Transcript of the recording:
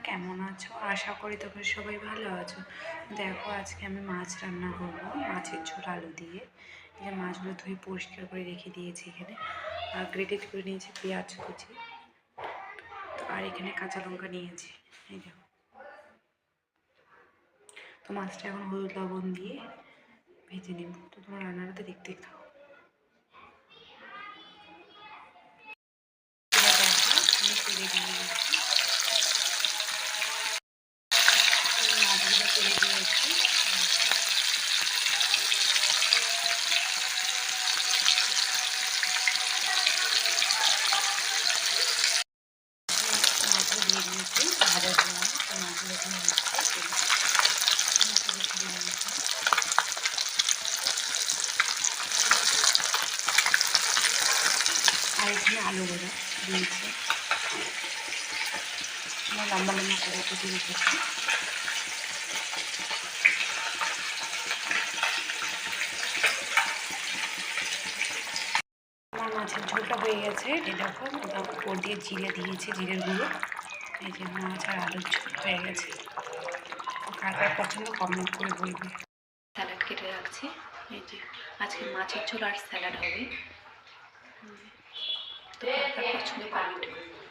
কেমন আছো? আশা করি তোমরা সবাই ভালো আছো। দেখো আজকে আমি মাছ রান্না করবো, মাছের ঝোল আলু দিয়ে। এই যে মাছগুলো ধুয়ে পরিষ্কার করে রেখে দিয়েছি এখানে, আর গ্রেটেড করে নিয়েছি পেঁয়াজ কুচি, আর এখানে কাঁচা লঙ্কা নিয়েছি। এই দেখো, তো মাছটা এখন হলুদ লবণ দিয়ে ভেজে নেব। তো তোমার রান্নাটা দেখতে থাকো। আমি তেলে দিয়ে দিচ্ছি, মাছগুলো তেলে দিয়েছি। মাছগুলো দিয়ে দিয়েছি ভাজার জন্য। তো মাছগুলো এখানে হচ্ছে আর এখানে আলু ভাজা দিয়েছি, লম্বা লম্বা করে কেটে রেখেছি। আমার মাছের ঝোলটা হয়ে গেছে। এই দেখো, উপর দিয়ে জিরে দিয়েছি, জিরের গুঁড়ো। এই যে মাছ আর আলুর ঝোল হয়ে গেছে। কার কার পছন্দ কমেন্ট করে বলবে। স্যালাড কেটে রাখছি। এই যে আজকে মাছের ঝোল আর স্যালাড হবে। তো কার কার পছন্দ কমেন্ট করবে।